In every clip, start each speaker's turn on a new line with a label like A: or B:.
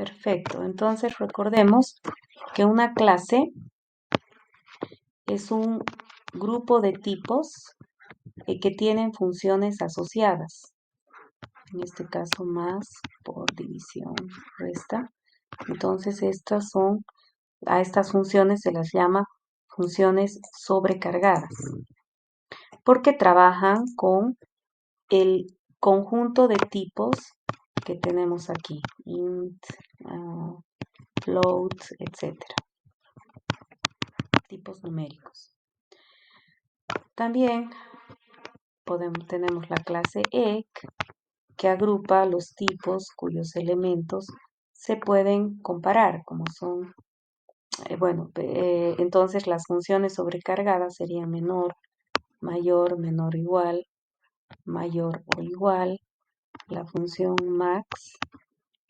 A: Perfecto. Entonces recordemos que una clase es un grupo de tipos que tienen funciones asociadas. En este caso, más por división, resta. Entonces, a estas funciones se las llama funciones sobrecargadas, porque trabajan con el conjunto de tipos que tenemos aquí, int, float, etcétera, tipos numéricos. También tenemos la clase ec, que agrupa los tipos cuyos elementos se pueden comparar, como son, entonces las funciones sobrecargadas serían menor, mayor, menor o igual, mayor o igual, la función max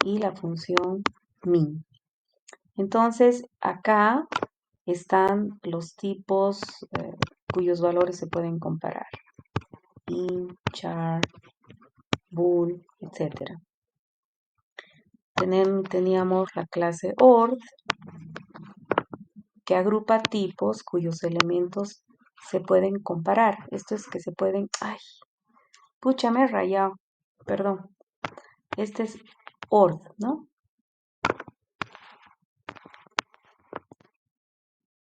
A: y la función min. Entonces, acá están los tipos cuyos valores se pueden comparar. Int, char, bool, etc. Teníamos la clase ord, que agrupa tipos cuyos elementos se pueden comparar. Esto es que se pueden... ¡Ay! Pucha, me he rayado. Perdón. Este es ord, ¿no?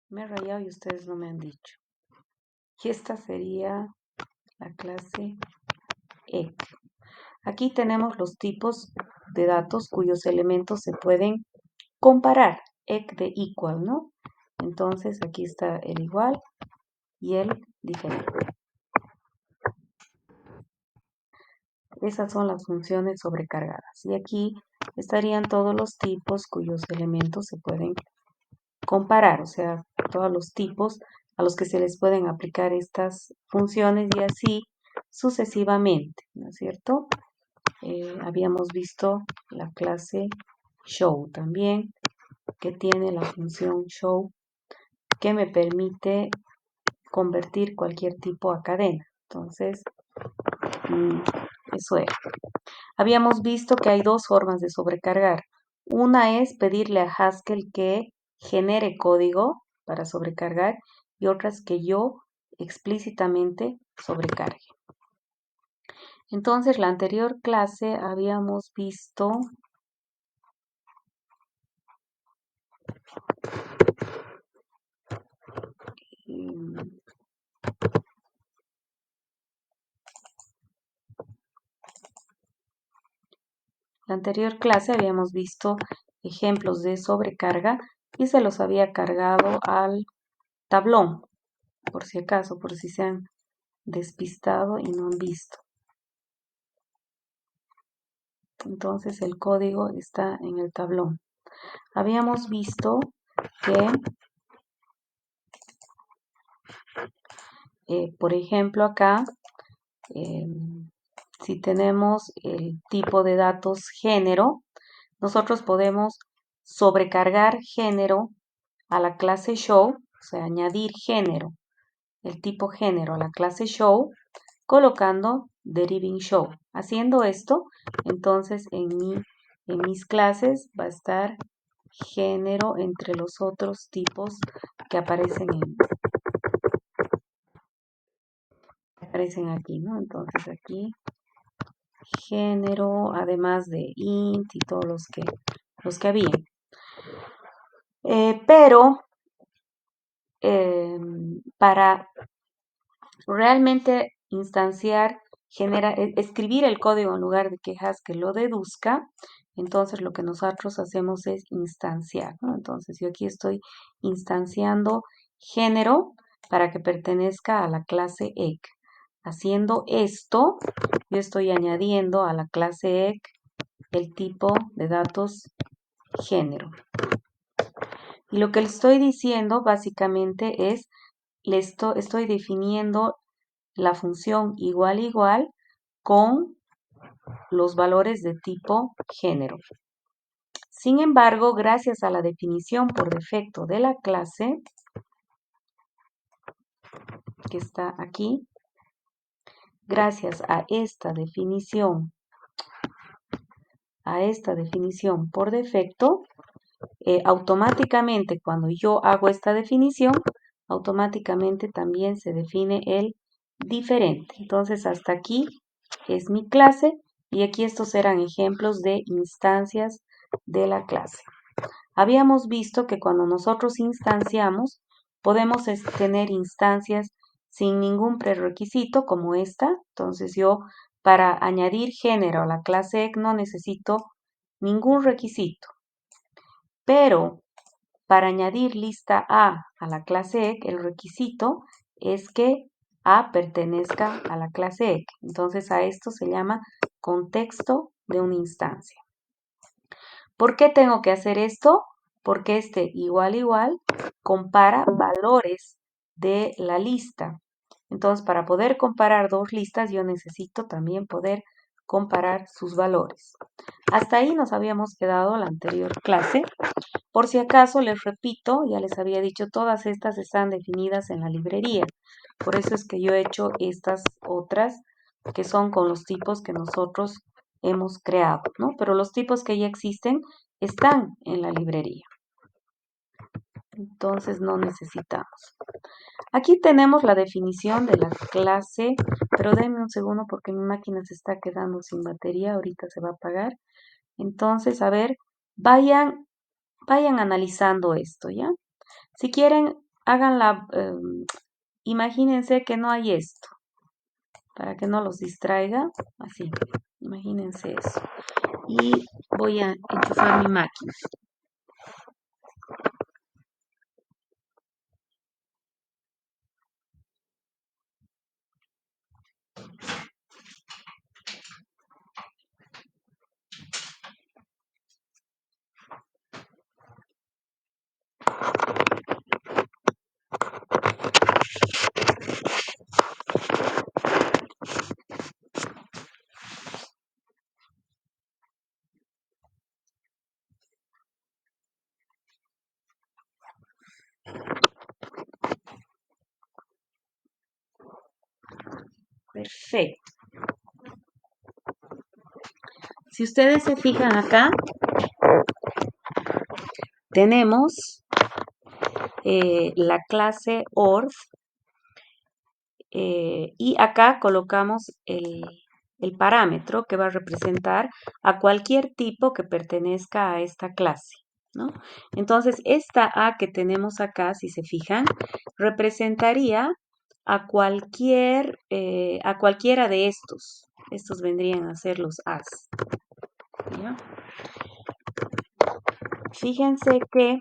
A: Me he rayado y ustedes no me han dicho. Y esta sería la clase ec. Aquí tenemos los tipos de datos cuyos elementos se pueden comparar. Ec de equal, ¿no? Entonces aquí está el igual y el diferente. Esas son las funciones sobrecargadas. Y aquí estarían todos los tipos cuyos elementos se pueden comparar, o sea, todos los tipos a los que se les pueden aplicar estas funciones y así sucesivamente, ¿no es cierto? Habíamos visto la clase show también, que tiene la función show, que me permite convertir cualquier tipo a cadena. Entonces, eso era. Habíamos visto que hay dos formas de sobrecargar. Una es pedirle a Haskell que genere código para sobrecargar y otra es que yo explícitamente sobrecargue. Entonces, la anterior clase habíamos visto ejemplos de sobrecarga y se los había cargado al tablón, por si acaso, por si se han despistado y no han visto. Entonces el código está en el tablón. Habíamos visto que, por ejemplo, acá, si tenemos el tipo de datos género, nosotros podemos sobrecargar género a la clase show, o sea, añadir género, el tipo género a la clase show, colocando deriving show. Haciendo esto, entonces en mis clases va a estar género entre los otros tipos que aparecen aquí, ¿no? Entonces aquí género, además de int y todos los que había. Pero para realmente instanciar, escribir el código en lugar de que Haskell lo deduzca, entonces lo que nosotros hacemos es instanciar, ¿no? Entonces yo aquí estoy instanciando género para que pertenezca a la clase ec. Haciendo esto, yo estoy añadiendo a la clase ec el tipo de datos género. Y lo que le estoy diciendo básicamente es, estoy definiendo la función igual igual con los valores de tipo género. Sin embargo, gracias a la definición por defecto de la clase, que está aquí, gracias a esta definición a esta definición por defecto, automáticamente cuando yo hago esta definición, automáticamente también se define el diferente. Entonces hasta aquí es mi clase y aquí estos eran ejemplos de instancias de la clase. Habíamos visto que cuando nosotros instanciamos, podemos tener instancias sin ningún prerequisito como esta. Entonces yo para añadir género a la clase EC no necesito ningún requisito. Pero para añadir lista a la clase EC, el requisito es que A pertenezca a la clase EC. Entonces a esto se llama contexto de una instancia. ¿Por qué tengo que hacer esto? Porque este igual compara valores de la lista. Entonces, para poder comparar dos listas, yo necesito también poder comparar sus valores. Hasta ahí nos habíamos quedado la anterior clase. Por si acaso, les repito, ya les había dicho, todas estas están definidas en la librería. Por eso es que yo he hecho estas otras que son con los tipos que nosotros hemos creado, ¿no? Pero los tipos que ya existen están en la librería. Entonces no necesitamos. Aquí tenemos la definición de la clase, pero denme un segundo porque mi máquina se está quedando sin batería, ahorita se va a apagar. Entonces, a ver, vayan analizando esto, ¿ya? Si quieren, háganla, imagínense que no hay esto, para que no los distraiga, así, imagínense eso. Y voy a enchufar mi máquina. Perfecto. Si ustedes se fijan acá, tenemos la clase ORF y acá colocamos el parámetro que va a representar a cualquier tipo que pertenezca a esta clase, ¿no? Entonces, esta A que tenemos acá, si se fijan, representaría a cualquiera de estos. Estos vendrían a ser los As, ¿ya? Fíjense que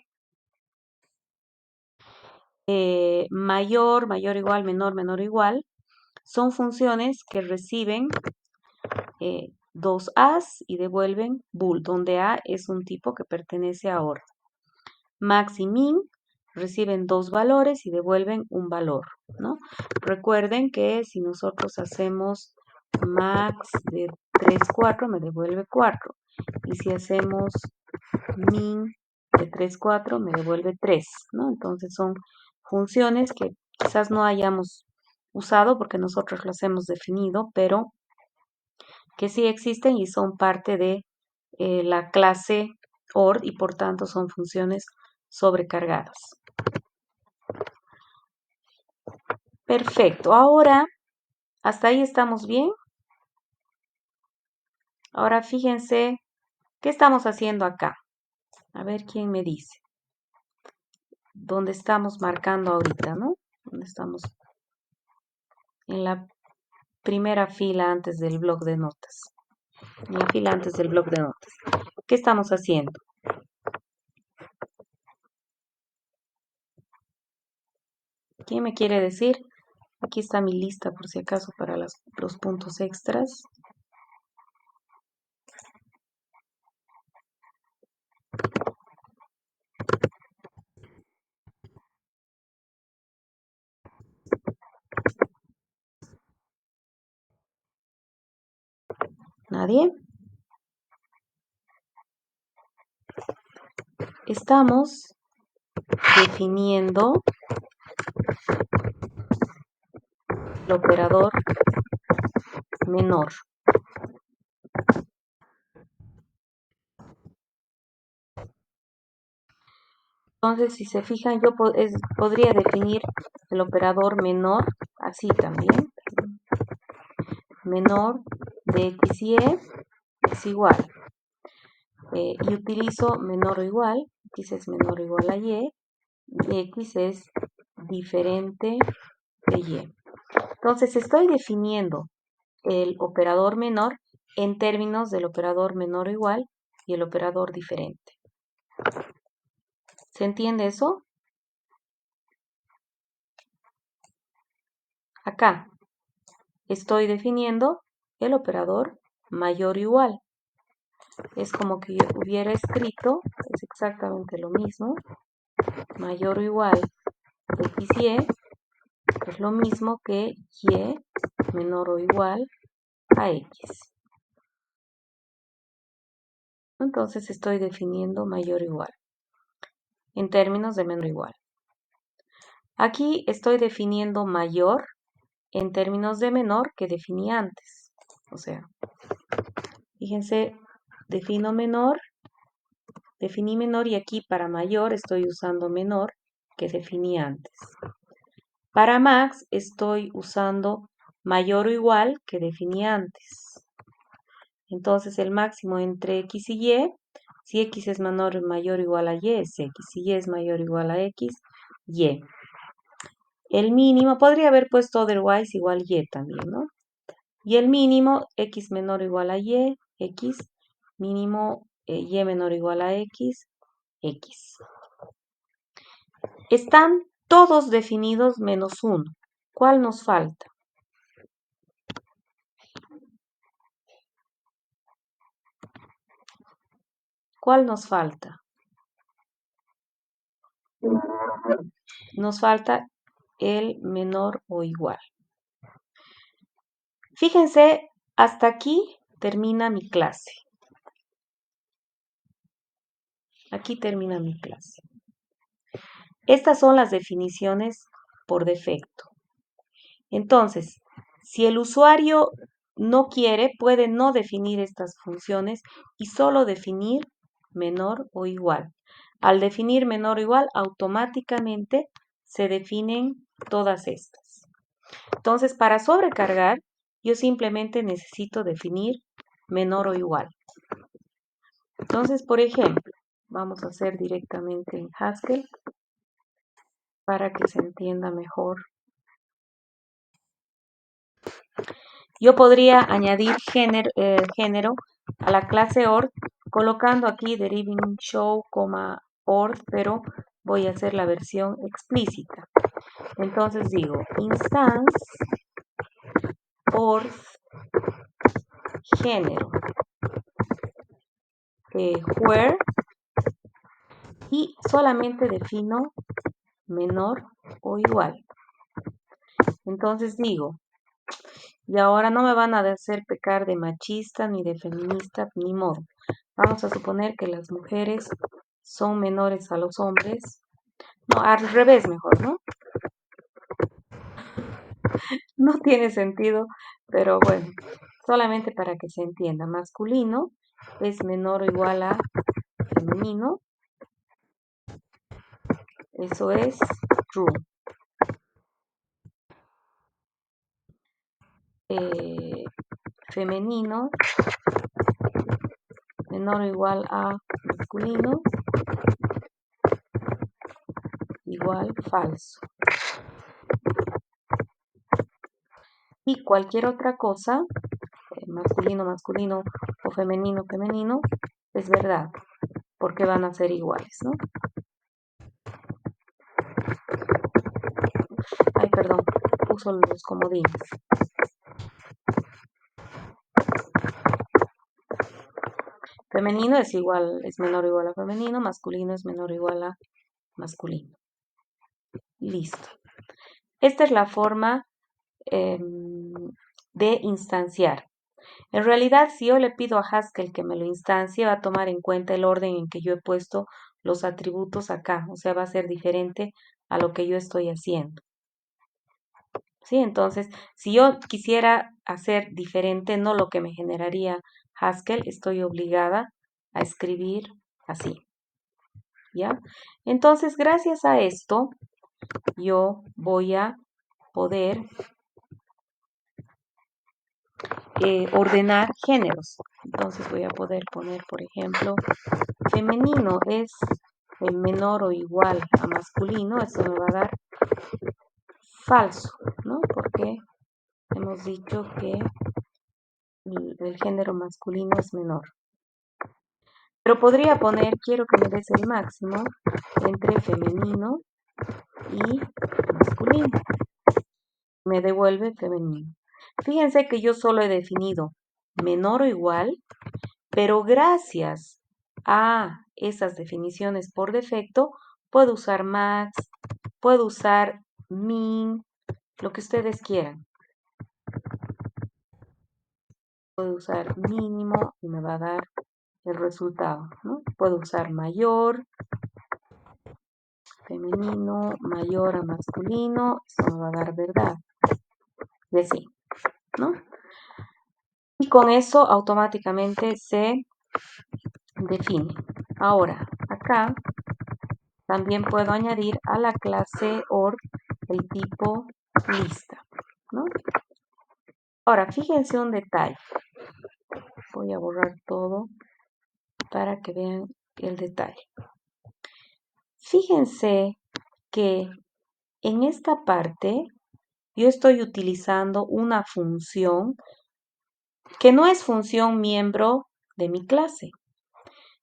A: mayor, mayor igual, menor, menor igual, son funciones que reciben dos As y devuelven bool, donde A es un tipo que pertenece a OR. Max y min reciben dos valores y devuelven un valor, ¿no? Recuerden que si nosotros hacemos max de 3, 4, me devuelve 4. Y si hacemos min de 3, 4, me devuelve 3, ¿no? Entonces son funciones que quizás no hayamos usado porque nosotros las hemos definido, pero que sí existen y son parte de la clase OR y por tanto son funciones sobrecargadas. Perfecto. Ahora, ¿hasta ahí estamos bien? Ahora fíjense, ¿qué estamos haciendo acá? A ver quién me dice. ¿Dónde estamos marcando ahorita, no? ¿Dónde estamos? En la primera fila antes del bloc de notas. En la fila antes del bloc de notas. ¿Qué estamos haciendo? ¿Quién me quiere decir? Aquí está mi lista por si acaso para los puntos extras. ¿Nadie? Estamos definiendo el operador menor. Entonces, si se fijan, yo podría definir el operador menor, así también. Menor de x y e es igual. Y utilizo menor o igual, x es menor o igual a y x es diferente de y. Entonces, estoy definiendo el operador menor en términos del operador menor o igual y el operador diferente. ¿Se entiende eso? Acá estoy definiendo el operador mayor o igual. Es como que yo hubiera escrito, es exactamente lo mismo, mayor o igual x y e es lo mismo que y menor o igual a x. Entonces estoy definiendo mayor o igual en términos de menor o igual. Aquí estoy definiendo mayor en términos de menor que definí antes. O sea, fíjense, definí menor y aquí para mayor estoy usando menor que definí antes. Para max estoy usando mayor o igual que definí antes. Entonces el máximo entre x y y, si x es mayor o igual a y, es x. Si y es mayor o igual a x, y. El mínimo, podría haber puesto otherwise igual y también, ¿no? Y el mínimo, x menor o igual a y, x. Mínimo, y menor o igual a x, x. Están todos definidos menos uno. ¿Cuál nos falta? ¿Cuál nos falta? Nos falta el menor o igual. Fíjense, hasta aquí termina mi clase. Aquí termina mi clase. Estas son las definiciones por defecto. Entonces, si el usuario no quiere, puede no definir estas funciones y solo definir menor o igual. Al definir menor o igual, automáticamente se definen todas estas. Entonces, para sobrecargar, yo simplemente necesito definir menor o igual. Entonces, por ejemplo, vamos a hacer directamente en Haskell para que se entienda mejor. Yo podría añadir género a la clase ORD colocando aquí deriving show, ORD, pero voy a hacer la versión explícita. Entonces digo instance ORD género where y solamente defino menor o igual. Entonces digo, y ahora no me van a hacer pecar de machista ni de feminista ni modo. Vamos a suponer que las mujeres son menores a los hombres. No, al revés mejor, ¿no? No tiene sentido, pero bueno, solamente para que se entienda. Masculino es menor o igual a femenino. Eso es true. Femenino menor o igual a masculino, igual falso. Y cualquier otra cosa, masculino, masculino o femenino, femenino, es verdad, porque van a ser iguales, ¿no? Ay, perdón, uso los comodines. Femenino es igual, es menor o igual a femenino, masculino es menor o igual a masculino. Listo. Esta es la forma de instanciar. En realidad, si yo le pido a Haskell que me lo instancie, va a tomar en cuenta el orden en que yo he puesto los atributos acá. O sea, va a ser diferente a lo que yo estoy haciendo. ¿Sí? Entonces, si yo quisiera hacer diferente, no lo que me generaría Haskell, estoy obligada a escribir así. ¿ya? Entonces, gracias a esto, yo voy a poder ordenar géneros. Entonces voy a poder poner, por ejemplo, femenino es el menor o igual a masculino. Eso me va a dar falso, ¿no? Porque hemos dicho que el género masculino es menor. Pero podría poner, quiero que me des el máximo entre femenino y masculino. Me devuelve femenino. Fíjense que yo solo he definido menor o igual, pero gracias a esas definiciones por defecto, puedo usar max, puedo usar min, lo que ustedes quieran. Puedo usar mínimo y me va a dar el resultado, ¿no? Puedo usar mayor, femenino, mayor a masculino, eso me va a dar verdad. Y así, ¿no? Y con eso automáticamente se define. Ahora, acá también puedo añadir a la clase OR el tipo lista, ¿no? Ahora, fíjense un detalle. Voy a borrar todo para que vean el detalle. Fíjense que en esta parte yo estoy utilizando una función que no es función miembro de mi clase.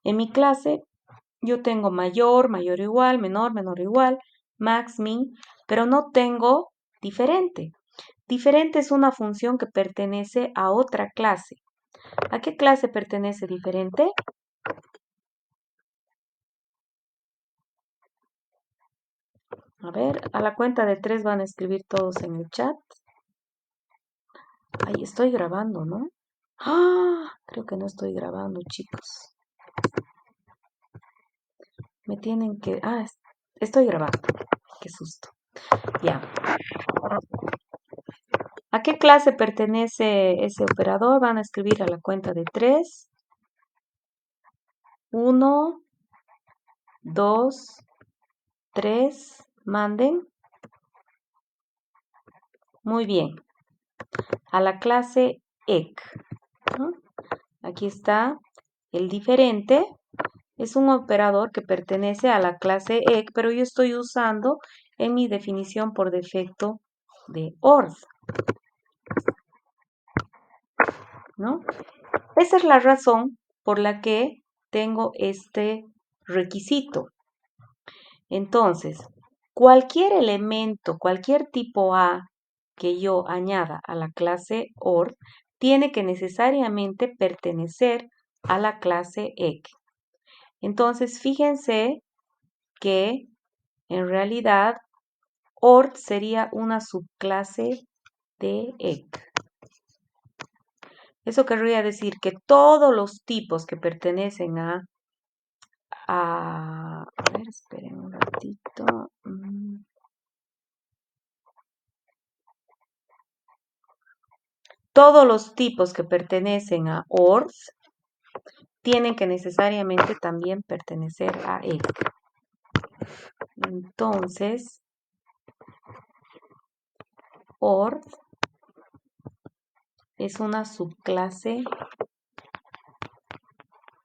A: En mi clase yo tengo mayor, mayor o igual, menor, menor o igual, max, min, pero no tengo diferente. Diferente es una función que pertenece a otra clase. ¿A qué clase pertenece diferente? A ver, a la cuenta de 3 van a escribir todos en el chat. Ahí estoy grabando, ¿no? ¡Ah! Creo que no estoy grabando, chicos. Me tienen que... Ah, estoy grabando. Qué susto. Ya. ¿A qué clase pertenece ese operador? Van a escribir a la cuenta de 3. 1, 2, 3. Manden. Muy bien. A la clase EC, ¿no? Aquí está el diferente. Es un operador que pertenece a la clase EC, pero yo estoy usando en mi definición por defecto de OR, ¿no? Esa es la razón por la que tengo este requisito. Entonces, cualquier elemento, cualquier tipo A que yo añada a la clase OR, tiene que necesariamente pertenecer a la clase EC. Entonces, fíjense que en realidad OR sería una subclase de EC. Eso querría decir que todos los tipos que pertenecen a ver, esperen un ratito. Todos los tipos que pertenecen a OR tienen que necesariamente también pertenecer a EC. Entonces, OR es una subclase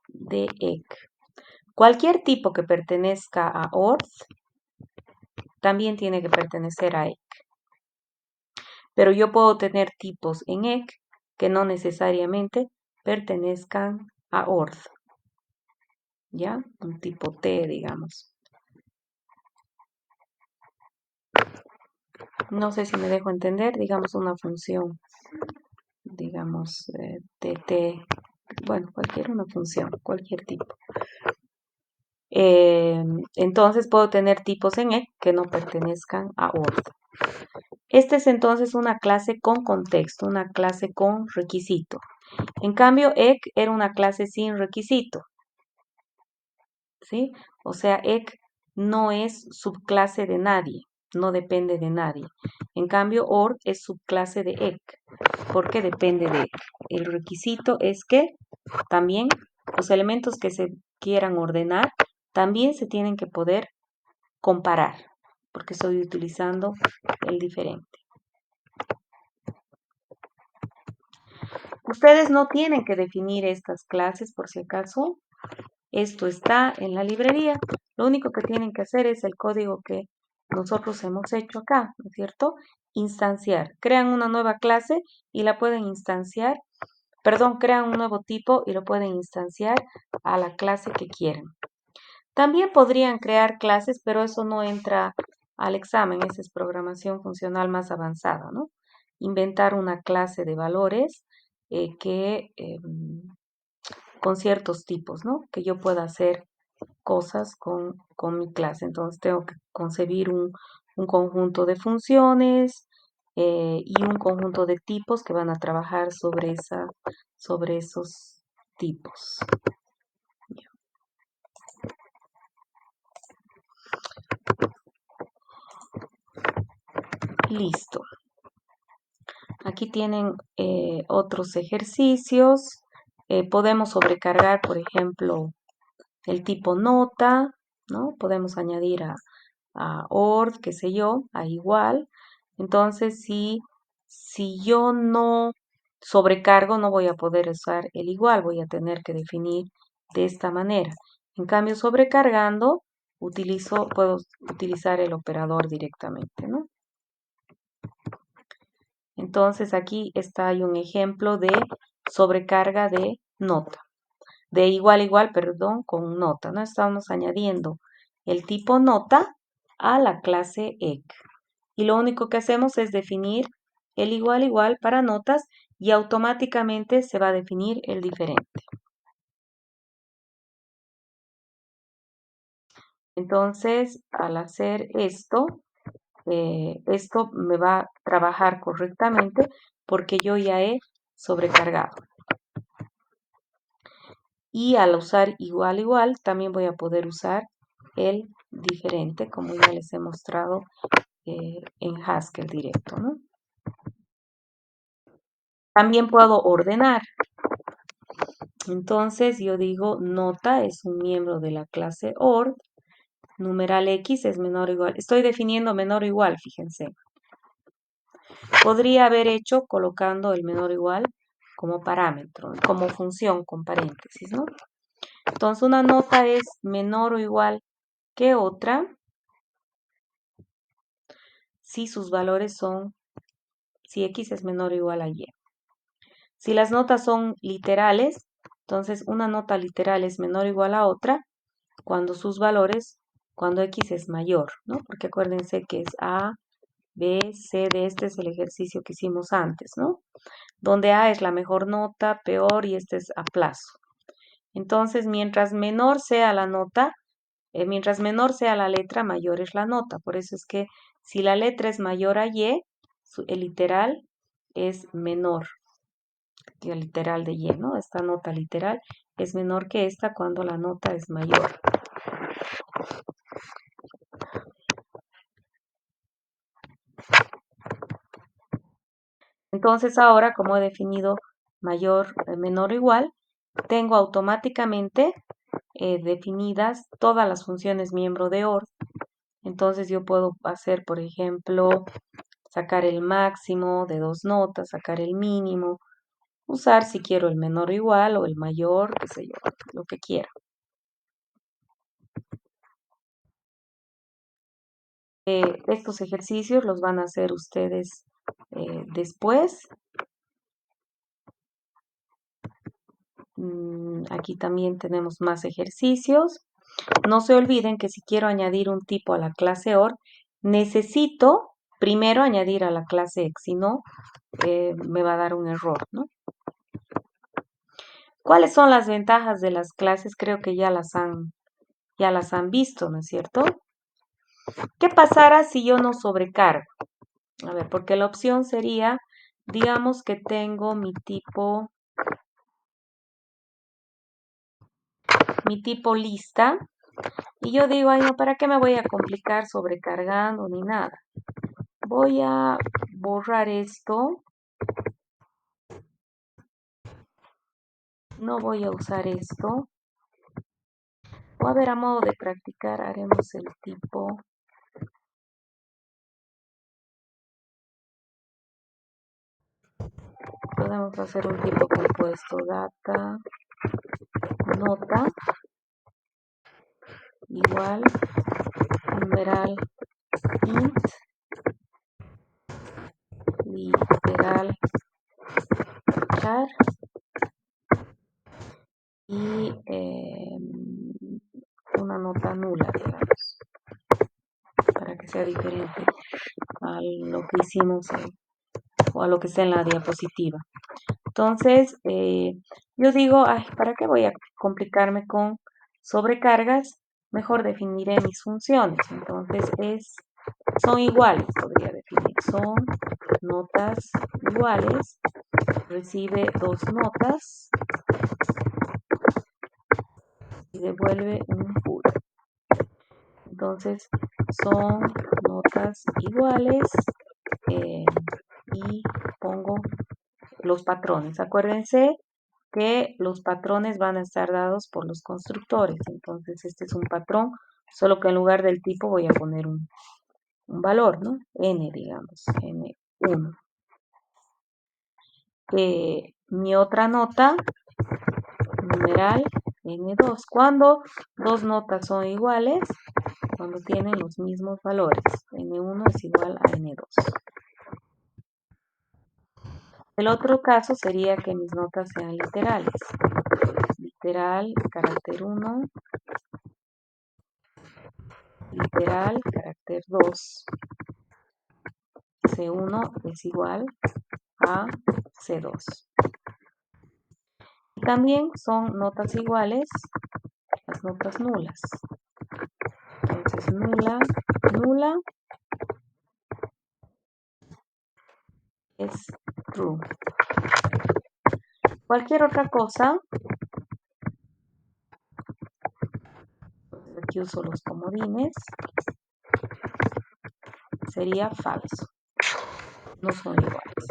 A: de EC. Cualquier tipo que pertenezca a OR también tiene que pertenecer a EC. Pero yo puedo tener tipos en EC que no necesariamente pertenezcan a OR. ¿Ya? Un tipo T, digamos. No sé si me dejo entender, digamos una función, digamos TT, bueno, una función, cualquier tipo. Entonces puedo tener tipos en EC que no pertenezcan a OR. Esta es entonces una clase con contexto, una clase con requisito. En cambio, EC era una clase sin requisito. ¿Sí? O sea, EC no es subclase de nadie, no depende de nadie. En cambio, OR es subclase de EC, porque depende de EC. El requisito es que también los elementos que se quieran ordenar también se tienen que poder comparar, porque estoy utilizando el diferente. Ustedes no tienen que definir estas clases por si acaso. Esto está en la librería. Lo único que tienen que hacer es el código que nosotros hemos hecho acá, ¿no es cierto? Instanciar. Crean una nueva clase y la pueden instanciar. Perdón, crean un nuevo tipo y lo pueden instanciar a la clase que quieran. También podrían crear clases, pero eso no entra al examen. Esa es programación funcional más avanzada, ¿no? Inventar una clase de valores con ciertos tipos, ¿no? Que yo pueda hacer cosas con mi clase. Entonces tengo que concebir un conjunto de funciones y un conjunto de tipos que van a trabajar sobre esos tipos. Listo. Aquí tienen otros ejercicios. Podemos sobrecargar, por ejemplo, el tipo nota, ¿no? Podemos añadir a OR, qué sé yo, a igual. Entonces, si yo no sobrecargo, no voy a poder usar el igual, voy a tener que definir de esta manera. En cambio, sobrecargando, puedo utilizar el operador directamente, ¿no? Entonces, aquí hay un ejemplo de sobrecarga de nota. De igual, perdón, con nota, ¿no? Estamos añadiendo el tipo nota a la clase EC. Y lo único que hacemos es definir el igual para notas y automáticamente se va a definir el diferente. Entonces, al hacer esto me va a trabajar correctamente porque yo ya he sobrecargado. Y al usar igual, también voy a poder usar el diferente, como ya les he mostrado en Haskell directo, ¿no? También puedo ordenar. Entonces yo digo nota es un miembro de la clase ord, numeral x es menor o igual. Estoy definiendo menor o igual, fíjense. Podría haber hecho colocando el menor o igual como parámetro, como función con paréntesis, ¿no? Entonces una nota es menor o igual que otra si sus valores si x es menor o igual a y. Si las notas son literales, entonces una nota literal es menor o igual a otra cuando cuando x es mayor, ¿no? Porque acuérdense que es A, B, C, D, este es el ejercicio que hicimos antes, ¿no? Donde A es la mejor nota, peor y este es a plazo. Entonces, mientras menor sea la nota, mientras menor sea la letra, mayor es la nota. Por eso es que si la letra es mayor a Y, el literal es menor que el literal de Y, ¿no? Esta nota literal es menor que esta cuando la nota es mayor. Entonces ahora, como he definido mayor, menor o igual, tengo automáticamente definidas todas las funciones miembro de OR. Entonces yo puedo hacer, por ejemplo, sacar el máximo de 2 notas, sacar el mínimo, usar si quiero el menor o igual o el mayor, qué sé yo, lo que quiera. Estos ejercicios los van a hacer ustedes después. Aquí también tenemos más ejercicios. No se olviden que si quiero añadir un tipo a la clase OR, necesito primero añadir a la clase EX, si no, me va a dar un error, ¿no? ¿Cuáles son las ventajas de las clases? Creo que ya las han visto, ¿no es cierto? ¿Qué pasará si yo no sobrecargo? A ver, porque la opción sería, digamos que tengo mi tipo lista, y yo digo, ay, no, ¿para qué me voy a complicar sobrecargando ni nada? Voy a borrar esto. No voy a usar esto. O a ver, a modo de practicar, haremos el tipo. Podemos hacer un tipo compuesto data, nota, igual, numeral, int, literal, char y una nota nula, digamos, para que sea diferente a lo que hicimos o a lo que está en la diapositiva. Entonces, yo digo, ay, ¿para qué voy a complicarme con sobrecargas? Mejor definiré mis funciones. Entonces, son iguales, podría definir. Son notas iguales. Recibe dos notas y devuelve un puro. Entonces, son notas iguales y pongo los patrones. Acuérdense que los patrones van a estar dados por los constructores. Entonces, este es un patrón, solo que en lugar del tipo voy a poner un valor, ¿no? N, digamos, N1. Mi otra nota, numeral, N2. Cuando dos notas son iguales, cuando tienen los mismos valores. N1 es igual a N2. El otro caso sería que mis notas sean literales. Literal, carácter 1. Literal, carácter 2. C1 es igual a C2. También son notas iguales las notas nulas. Entonces, nula, nula es true. Cualquier otra cosa, aquí uso los comodines, sería falso. No son iguales.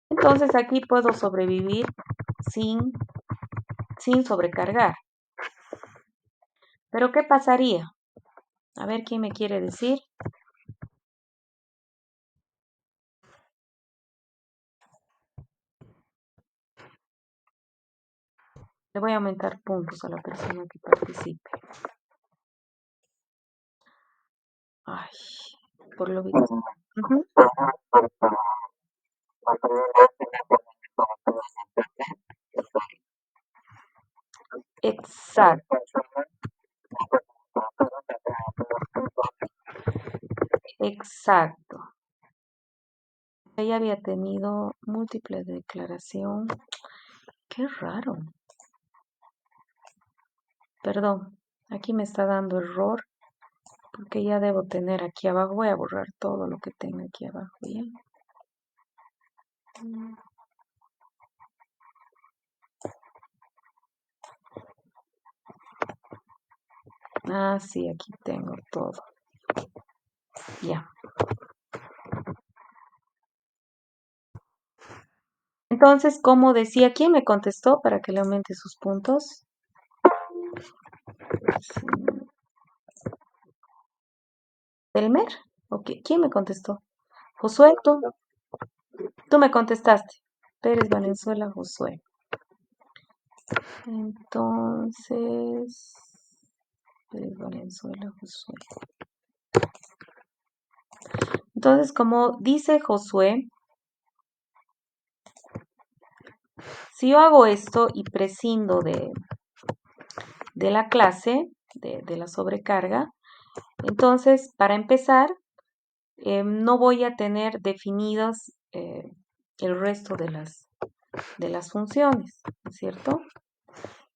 A: Entonces, aquí puedo sobrevivir sin sobrecargar. Pero, ¿qué pasaría? A ver, ¿quién me quiere decir? Le voy a aumentar puntos a la persona que participe. Ay, por lo visto. Ujú. Exacto, exacto. Ella había tenido múltiple declaración. Qué raro. Perdón, aquí me está dando error porque ya debo tener aquí abajo. Voy a borrar todo lo que tengo aquí abajo. ¿Bien? Ah, sí, aquí tengo todo. Ya. Entonces, como decía, ¿quién me contestó para que le aumente sus puntos? Sí. ¿Elmer? Ok, ¿quién me contestó? Josué, tú me contestaste. Pérez Valenzuela, Josué. Entonces, Pérez Valenzuela, Josué. Entonces, como dice Josué, si yo hago esto y prescindo de la clase, de la sobrecarga, entonces, para empezar, no voy a tener definidas el resto de las funciones, ¿no es cierto?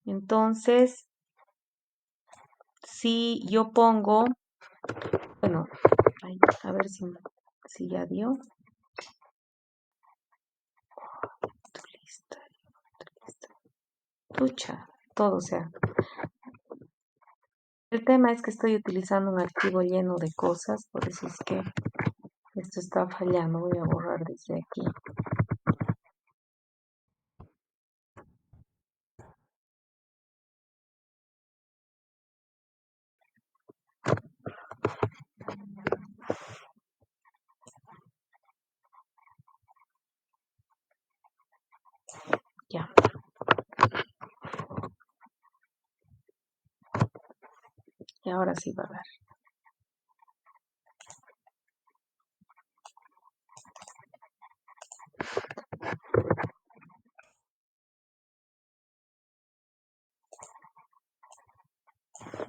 A: Entonces, si yo pongo, bueno, a ver si ya dio. Pucha, todo, o sea. El tema es que estoy utilizando un archivo lleno de cosas, por eso es que esto está fallando. Voy a borrar desde aquí. Y ahora sí va a dar.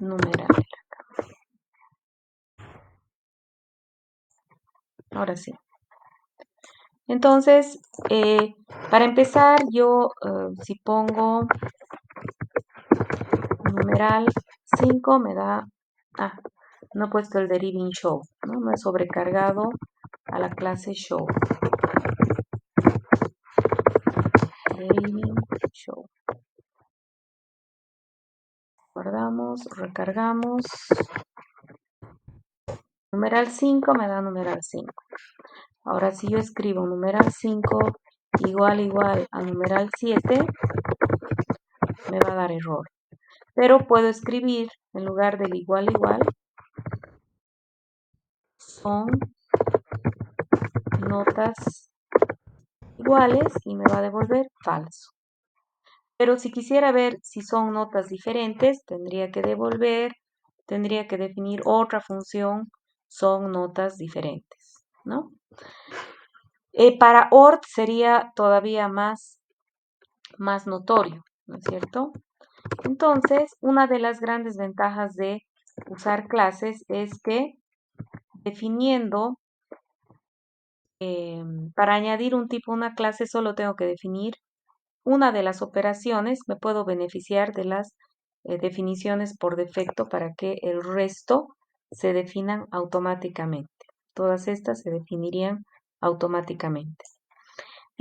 A: Numeral. Ahora sí. Entonces, para empezar, yo si pongo numeral 5 me da, no he puesto el deriving show, ¿no? No he sobrecargado a la clase show. Deriving show. Guardamos, recargamos. Numeral 5 me da numeral 5. Ahora si yo escribo numeral 5 igual a numeral 7, me va a dar error. Pero puedo escribir en lugar del igual, son notas iguales y me va a devolver falso. Pero si quisiera ver si son notas diferentes, tendría que definir otra función, son notas diferentes, ¿no? Para OR sería todavía más notorio, ¿no es cierto? Entonces, una de las grandes ventajas de usar clases es que definiendo, para añadir un tipo a una clase solo tengo que definir una de las operaciones, me puedo beneficiar de las definiciones por defecto para que el resto se definan automáticamente. Todas estas se definirían automáticamente.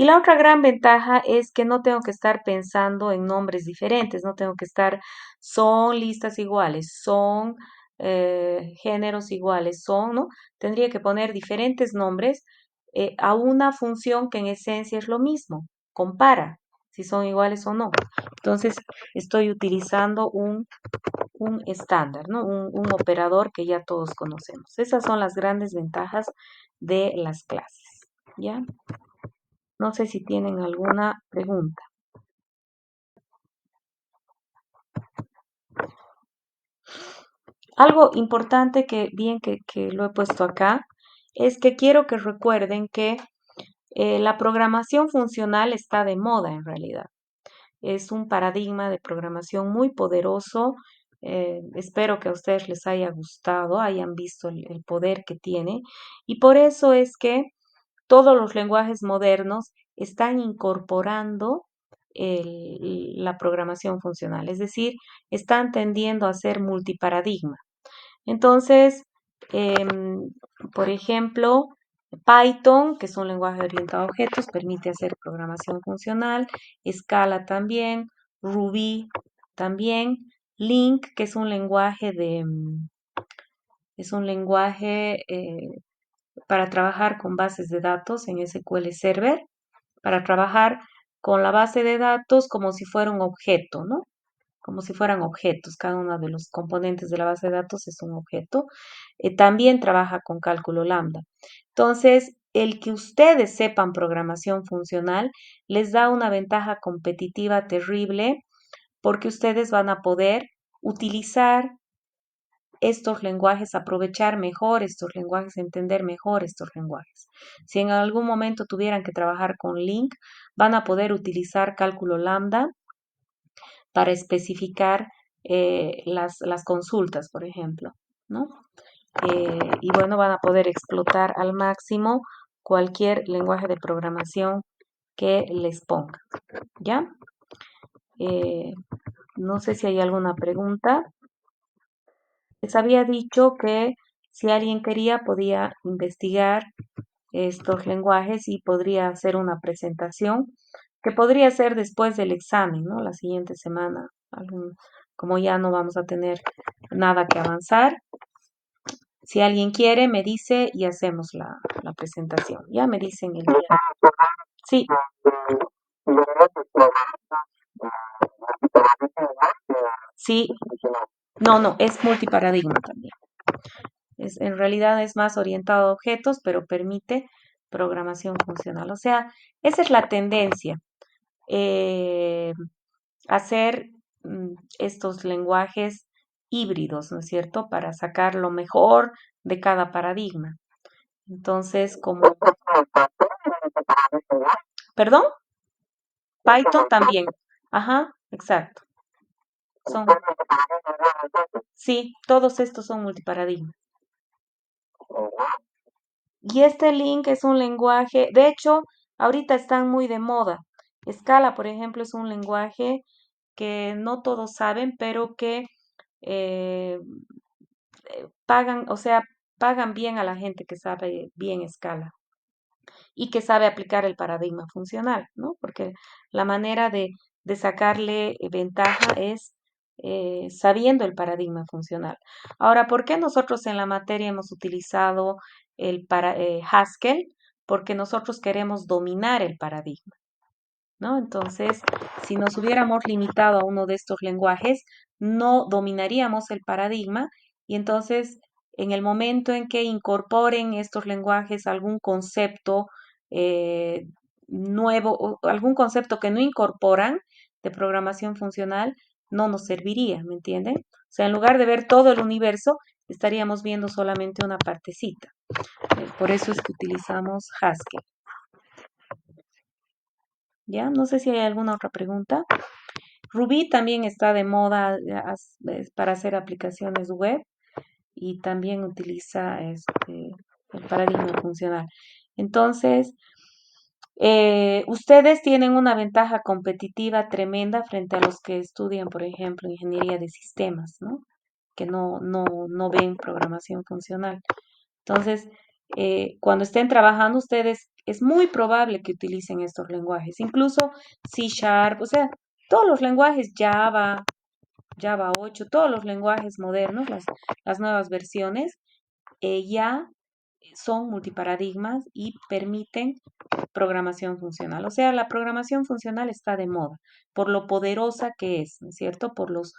A: Y la otra gran ventaja es que no tengo que estar pensando en nombres diferentes, no tengo que estar, son listas iguales, son géneros iguales, son, ¿no? Tendría que poner diferentes nombres a una función que en esencia es lo mismo, compara si son iguales o no. Entonces, estoy utilizando un estándar, ¿no? Un operador que ya todos conocemos. Esas son las grandes ventajas de las clases, ¿ya? No sé si tienen alguna pregunta. Algo importante que lo he puesto acá, es que quiero que recuerden que la programación funcional está de moda en realidad. Es un paradigma de programación muy poderoso. Espero que a ustedes les haya gustado, hayan visto el poder que tiene. Y por eso es que todos los lenguajes modernos están incorporando la programación funcional, es decir, están tendiendo a ser multiparadigma. Entonces, por ejemplo, Python, que es un lenguaje orientado a objetos, permite hacer programación funcional, Scala también, Ruby también, Link, que es un lenguaje para trabajar con bases de datos en SQL Server, para trabajar con la base de datos como si fuera un objeto, ¿no? Como si fueran objetos. Cada uno de los componentes de la base de datos es un objeto. También trabaja con cálculo lambda. Entonces, el que ustedes sepan programación funcional les da una ventaja competitiva terrible porque ustedes van a poder utilizar estos lenguajes, aprovechar mejor estos lenguajes, entender mejor estos lenguajes. Si en algún momento tuvieran que trabajar con Link, van a poder utilizar cálculo lambda para especificar las consultas, por ejemplo, ¿no? Y bueno, van a poder explotar al máximo cualquier lenguaje de programación que les ponga, ¿ya? Eh, no sé si hay alguna pregunta. Les había dicho que si alguien quería podía investigar estos lenguajes y podría hacer una presentación que podría ser después del examen, ¿no? La siguiente semana, como ya no vamos a tener nada que avanzar. Si alguien quiere, me dice y hacemos la presentación. Ya me dicen el día. Sí, sí, no, es multiparadigma también. En realidad es más orientado a objetos, pero permite programación funcional. O sea, esa es la tendencia. Eh, hacer estos lenguajes híbridos, ¿no es cierto?, para sacar lo mejor de cada paradigma. Entonces, como... ¿Perdón? Python también. Ajá, exacto. Son, sí, todos estos son multiparadigmas. Y este link es un lenguaje, de hecho, ahorita están muy de moda. Scala, por ejemplo, es un lenguaje que no todos saben, pero que eh, pagan, o sea, pagan bien a la gente que sabe bien Scala y que sabe aplicar el paradigma funcional, ¿no? Porque la manera de sacarle ventaja es sabiendo el paradigma funcional. Ahora, ¿por qué nosotros en la materia hemos utilizado Haskell? Porque nosotros queremos dominar el paradigma, ¿no? Entonces, si nos hubiéramos limitado a uno de estos lenguajes, no dominaríamos el paradigma y entonces, en el momento en que incorporen estos lenguajes algún concepto eh, nuevo o algún concepto que no incorporan de programación funcional, no nos serviría, ¿me entienden? O sea, en lugar de ver todo el universo, estaríamos viendo solamente una partecita. Por eso es que utilizamos Haskell. ¿Ya? No sé si hay alguna otra pregunta. Ruby también está de moda para hacer aplicaciones web y también utiliza el paradigma funcional. Entonces, ustedes tienen una ventaja competitiva tremenda frente a los que estudian, por ejemplo, ingeniería de sistemas, ¿no? Que no ven programación funcional. Entonces, cuando estén trabajando ustedes, es muy probable que utilicen estos lenguajes, incluso C Sharp, o sea, todos los lenguajes Java, Java 8, todos los lenguajes modernos, las nuevas versiones, ya son multiparadigmas y permiten programación funcional. O sea, la programación funcional está de moda por lo poderosa que es, ¿no es cierto? Por los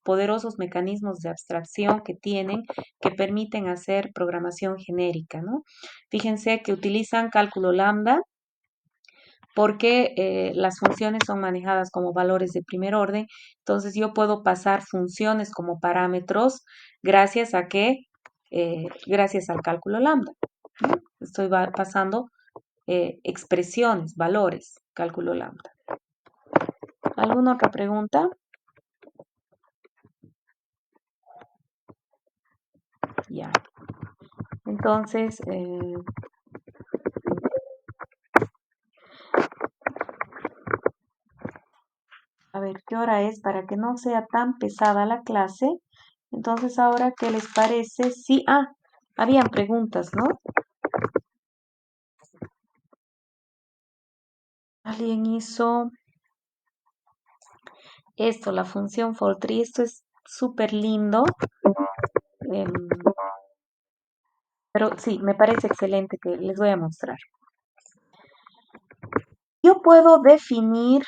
A: poderosos mecanismos de abstracción que tienen que permiten hacer programación genérica, ¿no? Fíjense que utilizan cálculo lambda porque las funciones son manejadas como valores de primer orden, entonces yo puedo pasar funciones como parámetros gracias a gracias al cálculo lambda, ¿no? Estoy pasando expresiones, valores, cálculo lambda. ¿Alguna otra pregunta? Ya. Entonces, a ver, ¿qué hora es? Para que no sea tan pesada la clase. Entonces, ahora, ¿qué les parece? Sí, habían preguntas, ¿no? Alguien hizo esto, la función for tree. Esto es súper lindo. em, pero sí, me parece excelente que les voy a mostrar. Yo puedo definir,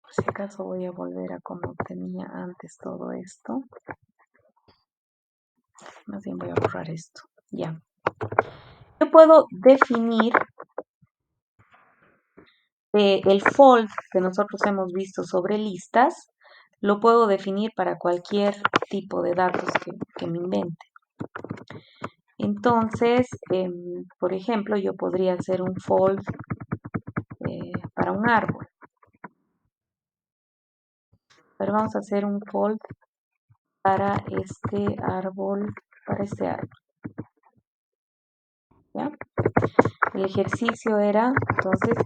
A: por si acaso voy a volver a como tenía antes todo esto. Más bien voy a borrar esto. Ya. Yo puedo definir el fold que nosotros hemos visto sobre listas, lo puedo definir para cualquier tipo de datos que me invente. Entonces, por ejemplo, yo podría hacer un fold para un árbol. Pero vamos a hacer un fold para este árbol, ¿ya? El ejercicio era, entonces,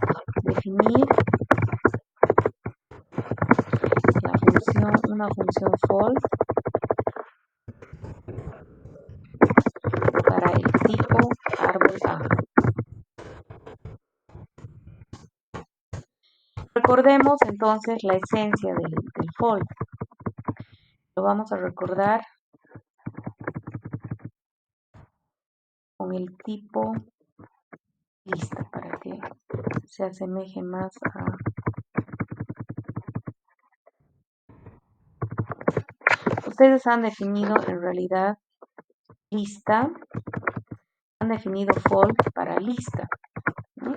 A: definir una función fold para el tipo árbol A. Recordemos entonces la esencia del fold. Lo vamos a recordar con el tipo lista para que se asemeje más a... Ustedes han definido en realidad lista, han definido fold para lista, ¿no?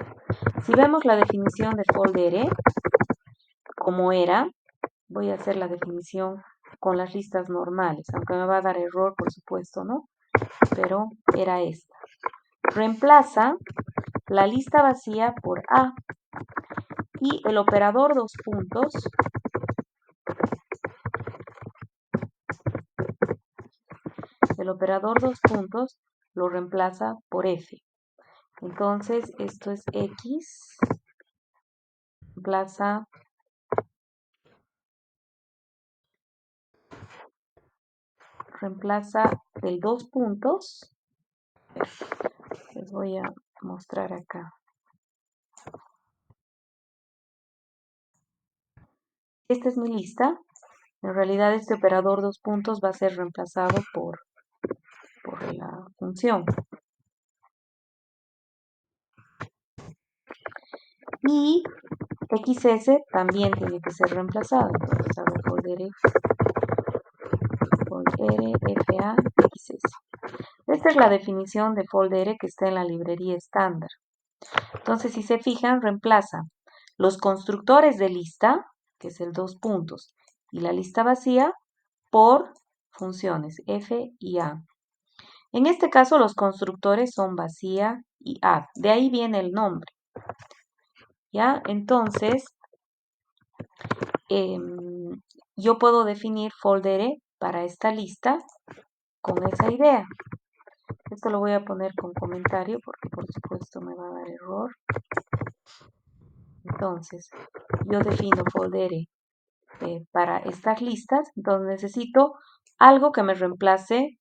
A: Si vemos la definición de folder, como era, voy a hacer la definición con las listas normales, aunque me va a dar error, por supuesto, ¿no? Pero era esta. Reemplaza la lista vacía por A y el operador dos puntos lo reemplaza por F. Entonces, esto es X, reemplaza el dos puntos. Les voy a mostrar acá. Esta es mi lista. En realidad este operador dos puntos va a ser reemplazado por la función. Y XS también tiene que ser reemplazado. Entonces hago folder FA XS. Esta es la definición de folder que está en la librería estándar. Entonces, si se fijan, reemplaza los constructores de lista, que es el dos puntos, y la lista vacía por funciones F y A. En este caso, los constructores son vacía y add. De ahí viene el nombre. ¿Ya? Entonces, yo puedo definir folder para esta lista con esa idea. Esto lo voy a poner con comentario porque por supuesto me va a dar error. Entonces, yo defino folder para estas listas. Entonces necesito algo que me reemplace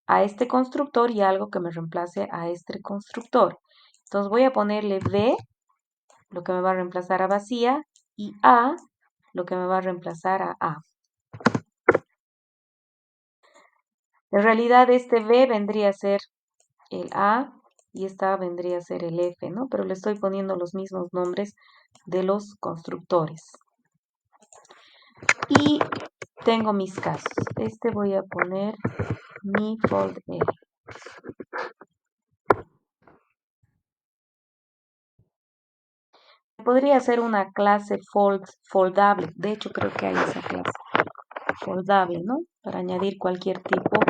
A: a este constructor y algo que me reemplace a este constructor. Entonces voy a ponerle V, lo que me va a reemplazar a vacía, y A, lo que me va a reemplazar a A. En realidad este V vendría a ser el A y esta vendría a ser el F, ¿no? Pero le estoy poniendo los mismos nombres de los constructores. Y tengo mis casos. Este voy a poner mi folder. Podría ser una clase foldable. De hecho, creo que hay esa clase foldable, ¿no? Para añadir cualquier tipo,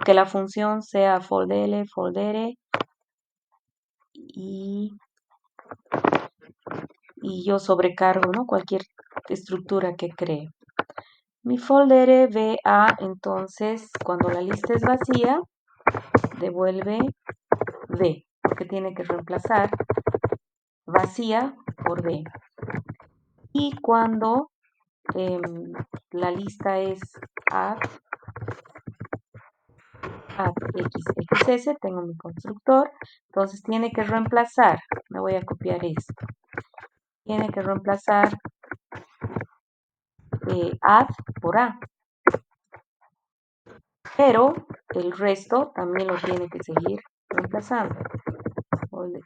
A: que la función sea foldele, foldere y yo sobrecargo, ¿no? Cualquier estructura que cree. Mi folder VA, entonces, cuando la lista es vacía, devuelve V, porque tiene que reemplazar vacía por V. Y cuando la lista es add XXS, tengo mi constructor, entonces tiene que reemplazar, me voy a copiar esto, tiene que reemplazar add por A, pero el resto también lo tiene que seguir reemplazando.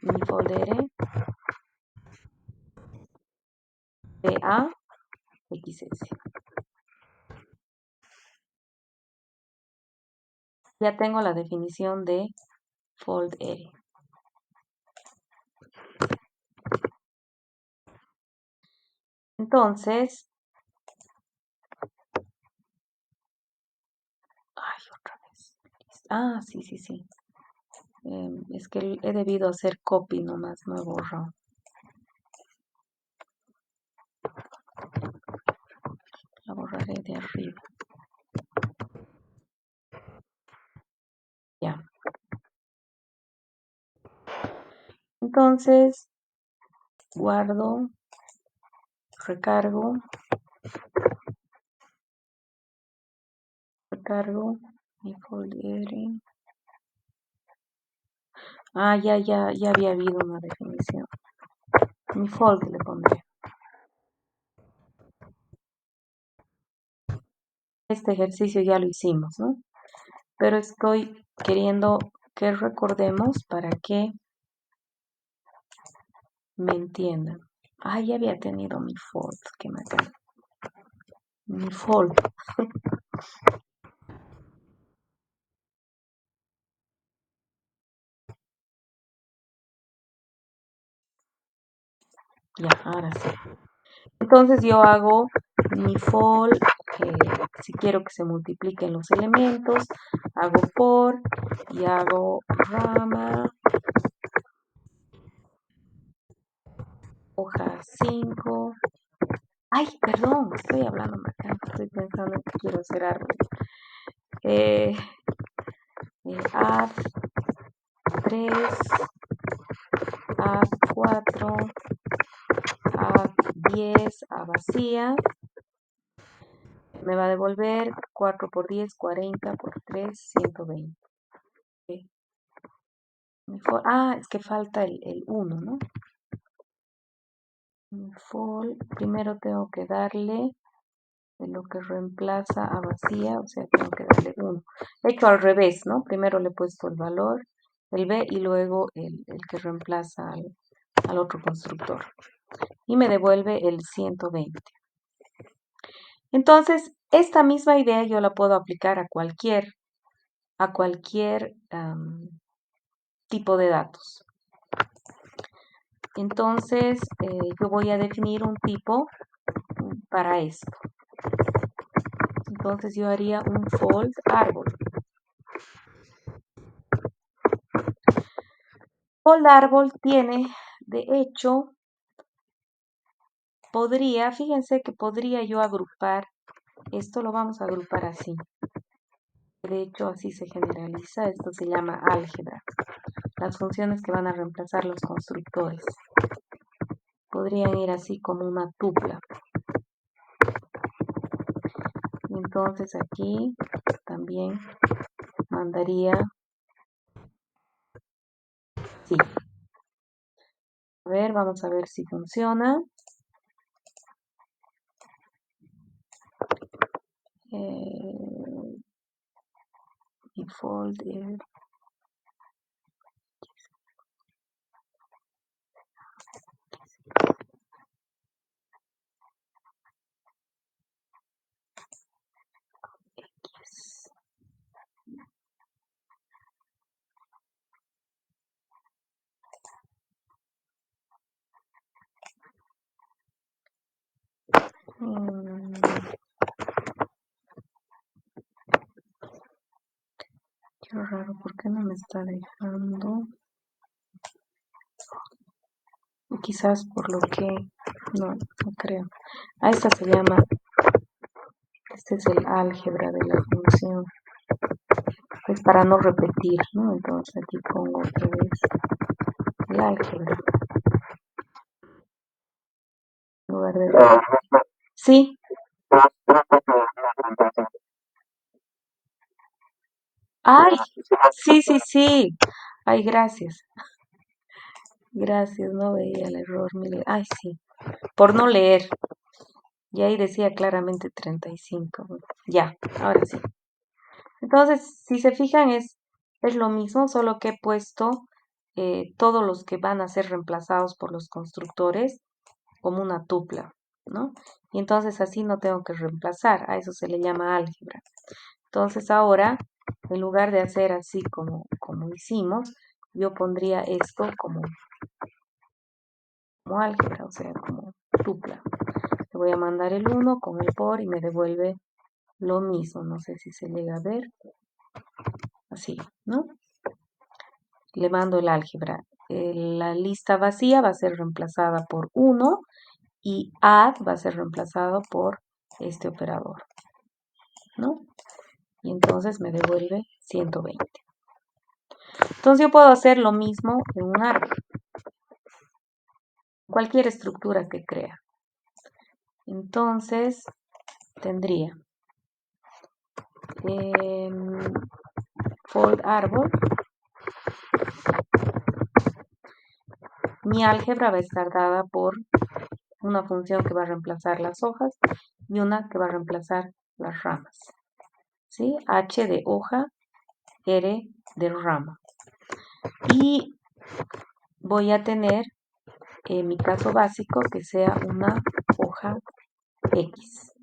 A: Mi folder VA XS. Ya tengo la definición de folder. Entonces, otra vez. Sí. Es que he debido hacer copy nomás, me borro. La borraré de arriba. Ya. Entonces, guardo, recargo, mi folder. Ya había habido una definición. Mi folder le pondré. Este ejercicio ya lo hicimos, ¿no? Pero estoy queriendo que recordemos para que me entiendan. Ya había tenido mi fold, que me acaba. Mi fold. Ya, ahora sí. Entonces yo hago mi for, si quiero que se multipliquen los elementos, hago for y hago rama, hoja 5. Ay, perdón, estoy hablando acá, estoy pensando que quiero hacer árbol. Add 3, add 4, add 10 a vacía. Me va a devolver 4 por 10, 40 por 3, 120. Okay. Es que falta el 1, ¿no? For, primero tengo que darle de lo que reemplaza a vacía, o sea, tengo que darle 1. He hecho al revés, ¿no? Primero le he puesto el valor, el B, y luego el que reemplaza al otro constructor. Y me devuelve el 120. Entonces, esta misma idea yo la puedo aplicar a cualquier tipo de datos. Entonces, yo voy a definir un tipo para esto. Entonces, yo haría un fold árbol. Fold árbol tiene, de hecho, fíjense que podría yo agrupar, esto lo vamos a agrupar así. De hecho, así se generaliza, esto se llama álgebra. Las funciones que van a reemplazar los constructores. Podrían ir así como una tupla. Entonces aquí también mandaría, sí. A ver, vamos a ver si funciona. Default. Yes. Qué raro, ¿por qué no me está dejando? Quizás por lo que... No creo. Esta se llama... Este es el álgebra de la función. Es para no repetir, ¿no? Entonces aquí pongo otra vez el álgebra. En lugar de... Sí. Ay, sí. Ay, gracias. Gracias, no veía el error. Mire. Ay, sí. Por no leer. Y ahí decía claramente 35. Ya, ahora sí. Entonces, si se fijan, es lo mismo, solo que he puesto todos los que van a ser reemplazados por los constructores como una tupla, ¿no? Y entonces así no tengo que reemplazar, a eso se le llama álgebra. Entonces ahora, en lugar de hacer así como hicimos, yo pondría esto como álgebra, o sea, como tupla. Le voy a mandar el 1 con el por y me devuelve lo mismo. No sé si se llega a ver. Así, ¿no? Le mando el álgebra. La lista vacía va a ser reemplazada por 1 y add va a ser reemplazado por este operador, ¿no? Y entonces me devuelve 120. Entonces yo puedo hacer lo mismo en un árbol. Cualquier estructura que crea. Entonces tendría fold árbol. Mi álgebra va a estar dada por una función que va a reemplazar las hojas y una que va a reemplazar las ramas. ¿Sí? H de hoja, R de rama. Y voy a tener en mi caso básico que sea una hoja X.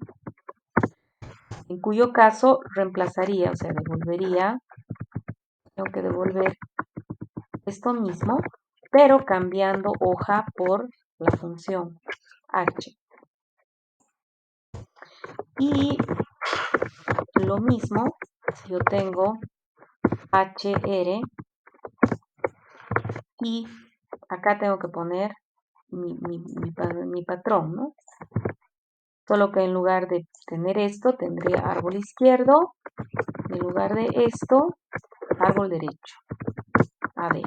A: En cuyo caso reemplazaría, o sea, devolvería, tengo que devolver esto mismo, pero cambiando hoja por la función h. Y lo mismo, si yo tengo hr y acá tengo que poner mi patrón, ¿no? Solo que en lugar de tener esto, tendría árbol izquierdo. En lugar de esto, árbol derecho. AB.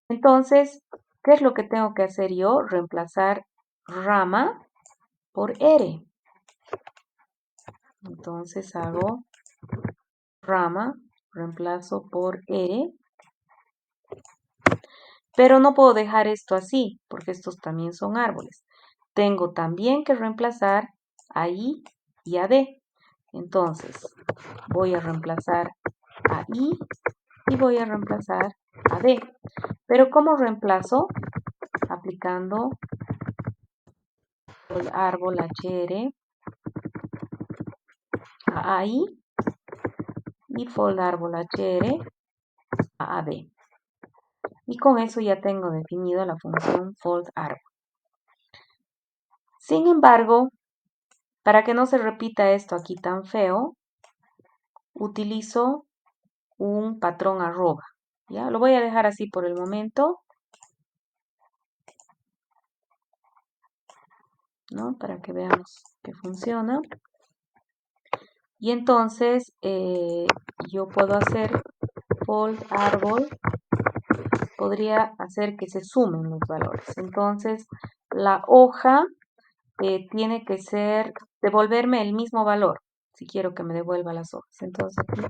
A: Entonces, ¿qué es lo que tengo que hacer yo? Reemplazar rama por R. Entonces hago rama, reemplazo por R. Pero no puedo dejar esto así, porque estos también son árboles. Tengo también que reemplazar a I y a D. Entonces, voy a reemplazar a I y voy a reemplazar a D. Pero ¿cómo reemplazo? Aplicando el árbol HR a AI y fold árbol HR a AB. Y con eso ya tengo definido la función fold árbol. Sin embargo, para que no se repita esto aquí tan feo, utilizo un patrón arroba. ¿Ya? Lo voy a dejar así por el momento, ¿no? Para que veamos que funciona. Y entonces yo puedo hacer fold árbol, podría hacer que se sumen los valores. Entonces la hoja tiene que ser, devolverme el mismo valor, si quiero que me devuelva las hojas. Entonces aquí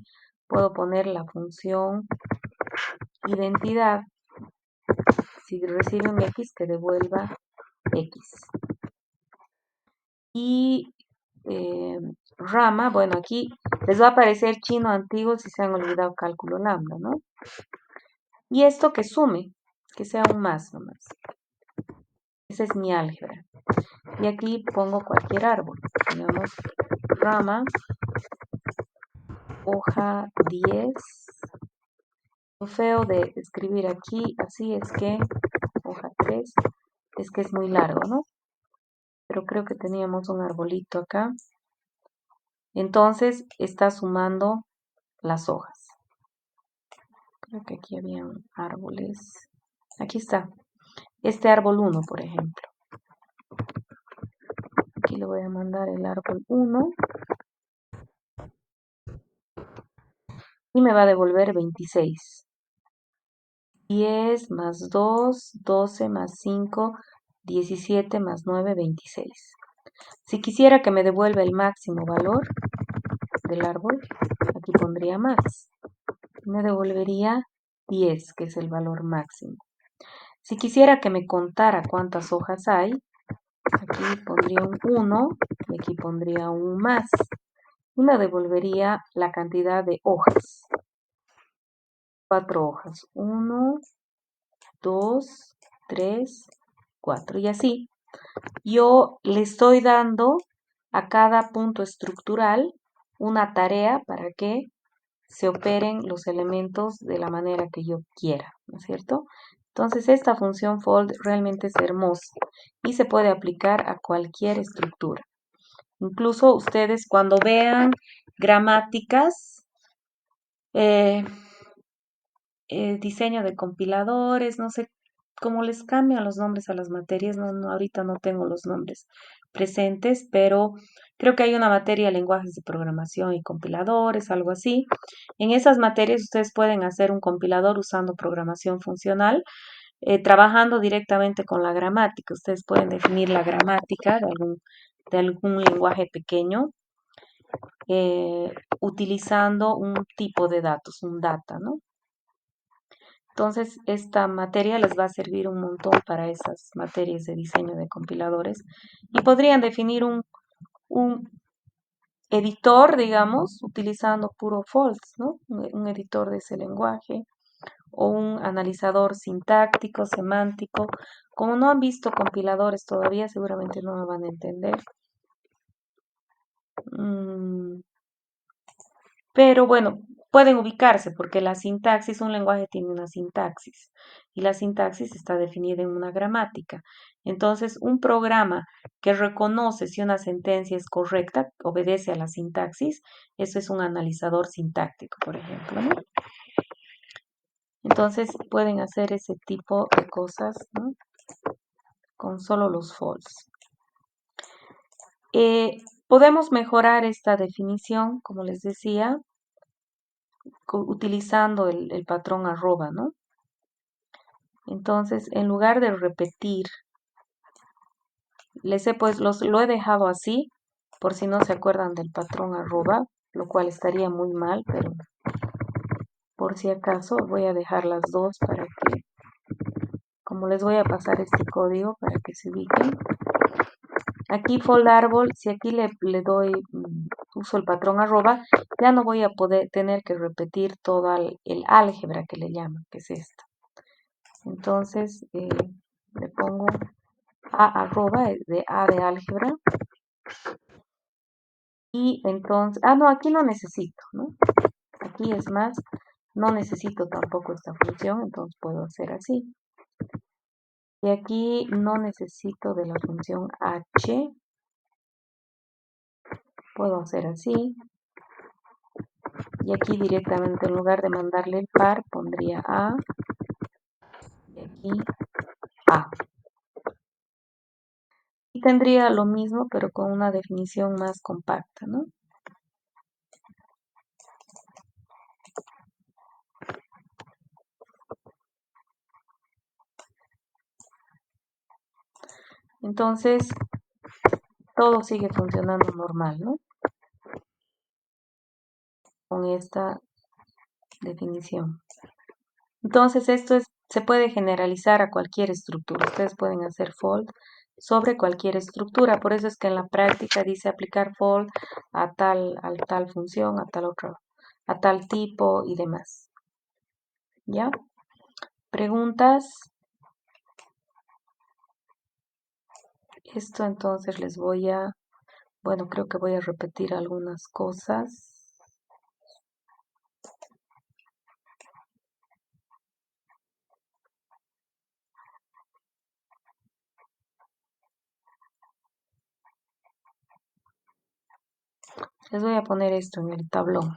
A: puedo poner la función identidad, si recibe un X, que devuelva X. Y rama, bueno, aquí les va a aparecer chino antiguo si se han olvidado cálculo lambda, ¿no? Y esto que sume, que sea un más nomás. Esa es mi álgebra. Y aquí pongo cualquier árbol. Tenemos rama, hoja 10. Lo feo de escribir aquí así es que, hoja 3, es que es muy largo, ¿no? Pero creo que teníamos un arbolito acá. Entonces está sumando las hojas. Creo que aquí habían árboles. Aquí está. Este árbol 1, por ejemplo. Aquí le voy a mandar el árbol 1. Y me va a devolver 26. 10 más 2, 12 más 5, 17 más 9, 26. Si quisiera que me devuelva el máximo valor del árbol, aquí pondría más. Me devolvería 10, que es el valor máximo. Si quisiera que me contara cuántas hojas hay, aquí pondría un 1 y aquí pondría un más. Y me devolvería la cantidad de hojas. 4 hojas. 1, 2, 3, 4. Y así yo le estoy dando a cada punto estructural una tarea para que se operen los elementos de la manera que yo quiera, ¿no es cierto? Entonces esta función fold realmente es hermosa y se puede aplicar a cualquier estructura. Incluso ustedes cuando vean gramáticas, eh, diseño de compiladores, no sé cómo les cambian los nombres a las materias, ahorita no tengo los nombres presentes, pero creo que hay una materia de lenguajes de programación y compiladores, algo así. En esas materias ustedes pueden hacer un compilador usando programación funcional, trabajando directamente con la gramática. Ustedes pueden definir la gramática de algún lenguaje pequeño, utilizando un tipo de datos, un data, ¿no? Entonces, esta materia les va a servir un montón para esas materias de diseño de compiladores y podrían definir un editor, digamos, utilizando puro false, ¿no? Un editor de ese lenguaje o un analizador sintáctico, semántico. Como no han visto compiladores todavía, seguramente no me van a entender. Pero bueno, pueden ubicarse porque la sintaxis, un lenguaje tiene una sintaxis y la sintaxis está definida en una gramática. Entonces, un programa que reconoce si una sentencia es correcta, obedece a la sintaxis, eso es un analizador sintáctico, por ejemplo, ¿no? Entonces, pueden hacer ese tipo de cosas, ¿no? Con solo los false. Podemos mejorar esta definición, como les decía, utilizando el patrón arroba, ¿no? Entonces, en lugar de repetir, lo he dejado así, por si no se acuerdan del patrón arroba, lo cual estaría muy mal, pero por si acaso voy a dejar las dos para que, como les voy a pasar este código para que se ubiquen. Aquí for árbol, si aquí le doy, uso el patrón arroba, ya no voy a poder tener que repetir todo el álgebra que le llaman, que es esta. Entonces, le pongo a arroba de a de álgebra. Y entonces, no, aquí no necesito, ¿no? Aquí es más, no necesito tampoco esta función, entonces puedo hacer así. Y aquí no necesito de la función h, puedo hacer así. Y aquí directamente en lugar de mandarle el par, pondría a, y aquí a. Y tendría lo mismo, pero con una definición más compacta, ¿no? Entonces, todo sigue funcionando normal, ¿no? Con esta definición. Entonces, se puede generalizar a cualquier estructura. Ustedes pueden hacer fold sobre cualquier estructura. Por eso es que en la práctica dice aplicar fold a tal función, a tal otra, a tal tipo y demás. ¿Ya? ¿Preguntas? Esto entonces bueno, creo que voy a repetir algunas cosas. Les voy a poner esto en el tablón.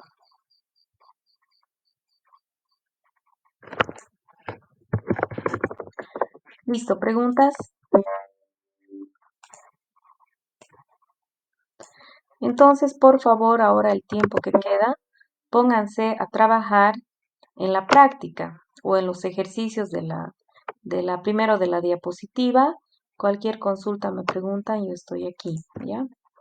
A: Listo, ¿preguntas? Entonces, por favor, ahora el tiempo que queda, pónganse a trabajar en la práctica o en los ejercicios primero de la diapositiva. Cualquier consulta me preguntan, yo estoy aquí, ¿ya?